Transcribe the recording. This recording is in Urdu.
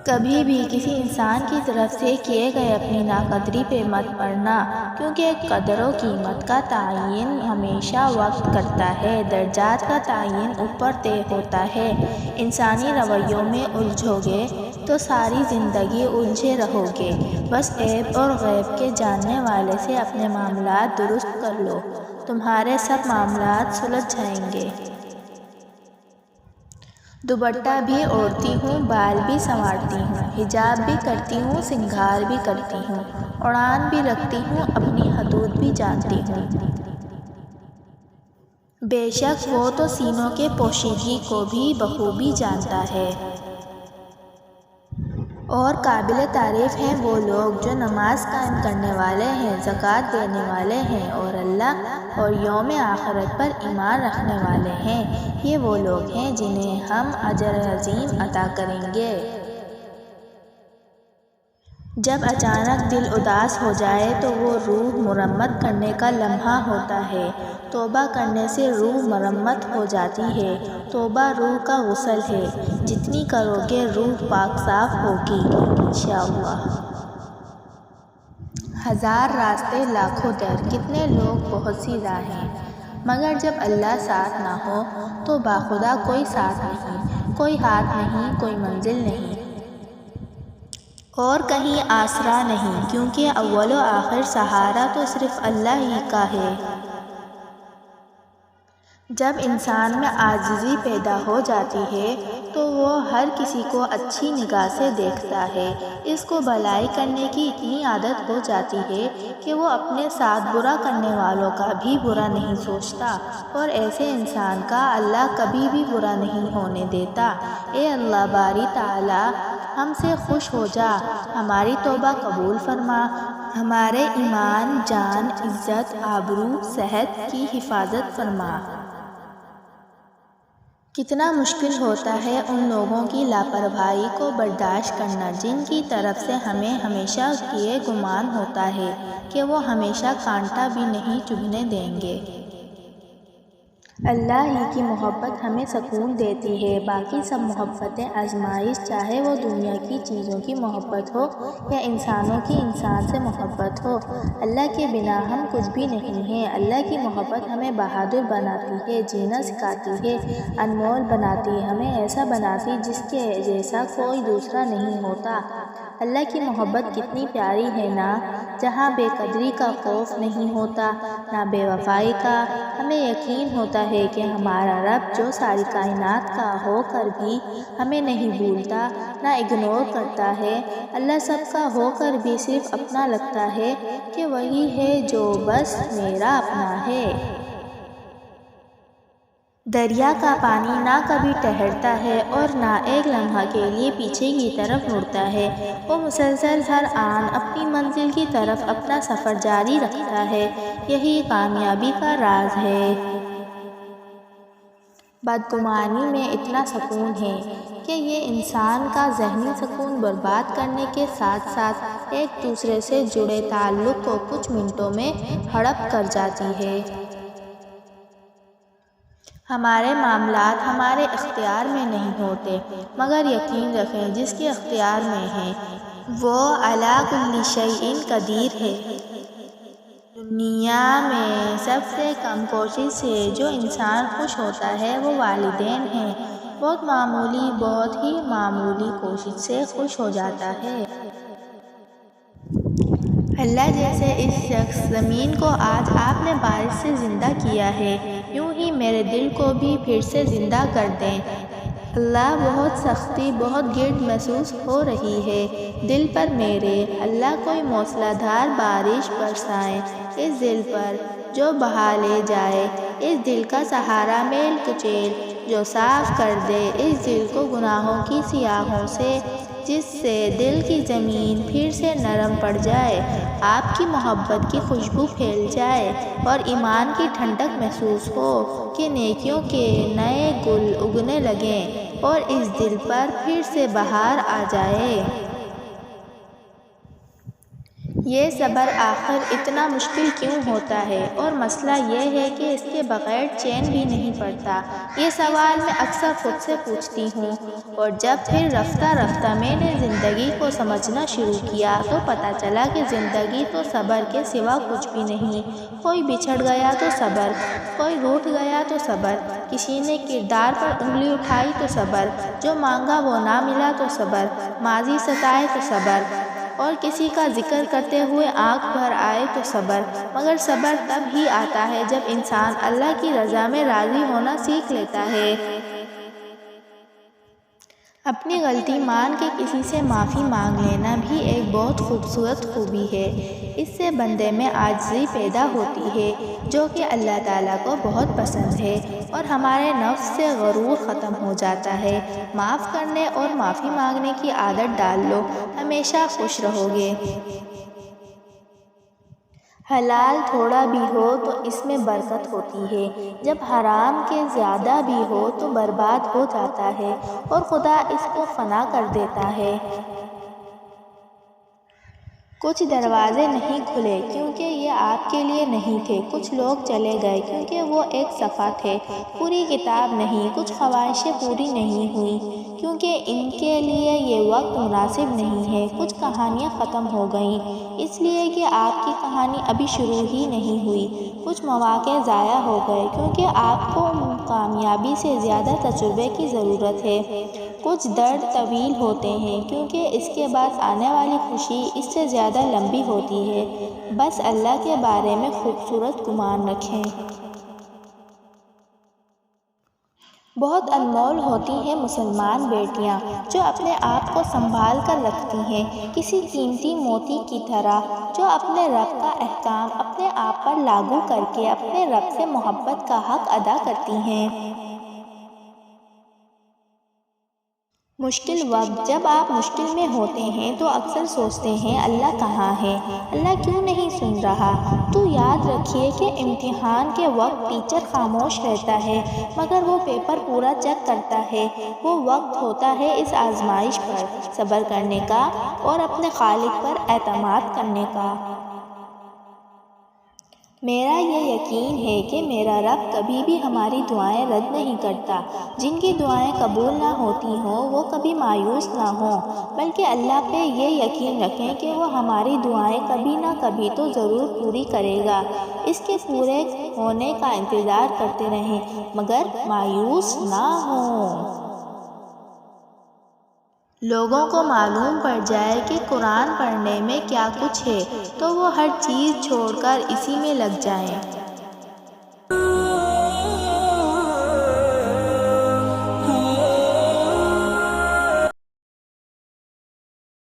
کبھی بھی کسی انسان کی طرف سے کیے گئے اپنی ناقدری پہ مت پڑنا، کیونکہ قدر و قیمت کا تعین ہمیشہ وقت کرتا ہے، درجات کا تعین اوپر طے ہوتا ہے۔ انسانی رویوں میں الجھو گے تو ساری زندگی الجھے رہو گے۔ بس عیب اور غیب کے جاننے والے سے اپنے معاملات درست کر لو، تمہارے سب معاملات سلجھ جائیں گے۔ دوپٹہ بھی اوڑھتی ہوں، بال بھی سنوارتی ہوں، حجاب بھی کرتی ہوں، سنگھار بھی کرتی ہوں، اڑان بھی رکھتی ہوں، اپنی حدود بھی جانتی ہوں۔ بے شک وہ تو سینوں کے پوشیدگی کو بھی بخوبی جانتا ہے۔ اور قابل تعریف ہیں وہ لوگ جو نماز قائم کرنے والے ہیں، زکوٰۃ دینے والے ہیں اور اللہ اور یوم آخرت پر ایمان رکھنے والے ہیں۔ یہ وہ لوگ ہیں جنہیں ہم اجر عظیم عطا کریں گے۔ جب اچانک دل اداس ہو جائے تو وہ روح مرمت کرنے کا لمحہ ہوتا ہے۔ توبہ کرنے سے روح مرمت ہو جاتی ہے۔ توبہ روح کا غسل ہے، جتنی کرو گے روح پاک صاف ہوگی انشاءاللہ۔ ہزار راستے لاکھوں در، کتنے لوگ بہت سی راہیں، مگر جب اللہ ساتھ نہ ہو تو باخدا کوئی ساتھ نہیں، کوئی ہاتھ نہیں، کوئی منزل نہیں اور کہیں آسرا نہیں، کیونکہ اول و آخر سہارا تو صرف اللہ ہی کا ہے۔ جب انسان میں عاجزی پیدا ہو جاتی ہے تو وہ ہر کسی کو اچھی نگاہ سے دیکھتا ہے، اس کو بھلائی کرنے کی اتنی عادت ہو جاتی ہے کہ وہ اپنے ساتھ برا کرنے والوں کا بھی برا نہیں سوچتا، اور ایسے انسان کا اللہ کبھی بھی برا نہیں ہونے دیتا۔ اے اللہ باری تعالی ہم سے خوش ہو جا، ہماری توبہ قبول فرما، ہمارے ایمان، جان، عزت، آبرو، صحت کی حفاظت فرما۔ کتنا مشکل ہوتا ہے ان لوگوں کی لاپرواہی کو برداشت کرنا جن کی طرف سے ہمیں ہمیشہ یہ گمان ہوتا ہے کہ وہ ہمیشہ کانٹا بھی نہیں چبھنے دیں گے۔ اللہ ہی کی محبت ہمیں سکون دیتی ہے، باقی سب محبتیں آزمائش، چاہے وہ دنیا کی چیزوں کی محبت ہو یا انسانوں کی انسان سے محبت ہو۔ اللہ کے بنا ہم کچھ بھی نہیں ہیں۔ اللہ کی محبت ہمیں بہادر بناتی ہے، جینا سکھاتی ہے، انمول بناتی ہے، ہمیں ایسا بناتی جس کے جیسا کوئی دوسرا نہیں ہوتا۔ اللہ کی محبت کتنی پیاری ہے نا، جہاں بے قدری کا خوف نہیں ہوتا، نہ بے وفائی کا۔ ہمیں یقین ہوتا ہے کہ ہمارا رب جو ساری کائنات کا ہو کر بھی ہمیں نہیں بھولتا، نہ اگنور کرتا ہے۔ اللہ سب کا ہو کر بھی صرف اپنا لگتا ہے کہ وہی ہے جو بس میرا اپنا ہے۔ دریا کا پانی نہ کبھی ٹھہرتا ہے اور نہ ایک لمحہ کے لیے پیچھے کی طرف مڑتا ہے، وہ مسلسل ہر آن اپنی منزل کی طرف اپنا سفر جاری رکھتا ہے، یہی کامیابی کا راز ہے۔ بدگمانی میں اتنا سکون ہے کہ یہ انسان کا ذہنی سکون برباد کرنے کے ساتھ ساتھ ایک دوسرے سے جڑے تعلق کو کچھ منٹوں میں ہڑپ کر جاتی ہے۔ ہمارے معاملات ہمارے اختیار میں نہیں ہوتے، مگر یقین رکھیں جس کے اختیار میں ہیں وہ علی کل شیء قدیر ہے۔ دنیا میں سب سے کم کوشش سے جو انسان خوش ہوتا ہے وہ والدین ہیں، بہت معمولی، بہت ہی معمولی کوشش سے خوش ہو جاتا ہے۔ اللہ جیسے اس شخص زمین کو آج آپ نے بارش سے زندہ کیا ہے، یوں ہی میرے دل کو بھی پھر سے زندہ کر دیں۔ اللہ بہت سختی، بہت گرد محسوس ہو رہی ہے دل پر میرے، اللہ کوئی موسلا دھار بارش برسائیں اس دل پر جو بہا لے جائے، اس دل کا سہارا میل کچیل جو صاف کر دے اس دل کو گناہوں کی سیاہوں سے، جس سے دل کی زمین پھر سے نرم پڑ جائے، آپ کی محبت کی خوشبو پھیل جائے اور ایمان کی ٹھنڈک محسوس ہو کہ نیکیوں کے نئے گل اگنے لگیں اور اس دل پر پھر سے بہار آ جائے۔ یہ صبر آخر اتنا مشکل کیوں ہوتا ہے؟ اور مسئلہ یہ ہے کہ اس کے بغیر چین بھی نہیں پڑتا۔ یہ سوال میں اکثر خود سے پوچھتی ہوں، اور جب پھر رفتہ رفتہ میں نے زندگی کو سمجھنا شروع کیا تو پتہ چلا کہ زندگی تو صبر کے سوا کچھ بھی نہیں۔ کوئی بچھڑ گیا تو صبر، کوئی روٹھ گیا تو صبر، کسی نے کردار پر انگلی اٹھائی تو صبر، جو مانگا وہ نہ ملا تو صبر، ماضی ستائے تو صبر، اور کسی کا ذکر کرتے ہوئے آنکھ بھر آئے تو صبر۔ مگر صبر تب ہی آتا ہے جب انسان اللہ کی رضا میں راضی ہونا سیکھ لیتا ہے۔ اپنی غلطی مان کے کسی سے معافی مانگ لینا بھی ایک بہت خوبصورت خوبی ہے۔ اس سے بندے میں عاجزی پیدا ہوتی ہے، جو کہ اللہ تعالیٰ کو بہت پسند ہے، اور ہمارے نفس سے غرور ختم ہو جاتا ہے۔ معاف کرنے اور معافی مانگنے کی عادت ڈال لو، ہمیشہ خوش رہو گے۔ حلال تھوڑا بھی ہو تو اس میں برکت ہوتی ہے، جب حرام کے زیادہ بھی ہو تو برباد ہو جاتا ہے، اور خدا اس کو فنا کر دیتا ہے۔ کچھ دروازے نہیں کھلے کیونکہ یہ آپ کے لیے نہیں تھے، کچھ لوگ چلے گئے کیونکہ وہ ایک صفحہ تھے، پوری کتاب نہیں، کچھ خواہشیں پوری نہیں ہوئیں کیونکہ ان کے لیے یہ وقت مناسب نہیں ہے، کچھ کہانیاں ختم ہو گئیں اس لیے کہ آپ کی کہانی ابھی شروع ہی نہیں ہوئی، کچھ مواقع ضائع ہو گئے کیونکہ آپ کو کامیابی سے زیادہ تجربے کی ضرورت ہے، کچھ درد طویل ہوتے ہیں کیونکہ اس کے بعد آنے والی خوشی اس سے زیادہ لمبی ہوتی ہے۔ بس اللہ کے بارے میں خوبصورت گمان رکھیں۔ بہت انمول ہوتی ہیں مسلمان بیٹیاں جو اپنے آپ کو سنبھال کر رکھتی ہیں، کسی قیمتی موتی کی طرح، جو اپنے رب کا احکام اپنے آپ پر لاگو کر کے اپنے رب سے محبت کا حق ادا کرتی ہیں۔ مشکل وقت، جب آپ مشکل میں ہوتے ہیں تو اکثر سوچتے ہیں اللہ کہاں ہے، اللہ کیوں نہیں سن رہا؟ تو یاد رکھیے کہ امتحان کے وقت ٹیچر خاموش رہتا ہے مگر وہ پیپر پورا چیک کرتا ہے۔ وہ وقت ہوتا ہے اس آزمائش پر صبر کرنے کا اور اپنے خالق پر اعتماد کرنے کا۔ میرا یہ یقین ہے کہ میرا رب کبھی بھی ہماری دعائیں رد نہیں کرتا۔ جن کی دعائیں قبول نہ ہوتی ہوں وہ کبھی مایوس نہ ہوں، بلکہ اللہ پہ یہ یقین رکھیں کہ وہ ہماری دعائیں کبھی نہ کبھی تو ضرور پوری کرے گا۔ اس کے پورے ہونے کا انتظار کرتے رہیں مگر مایوس نہ ہوں۔ لوگوں کو معلوم پڑ جائے کہ قرآن پڑھنے میں کیا کچھ ہے تو وہ ہر چیز چھوڑ کر اسی میں لگ جائیں۔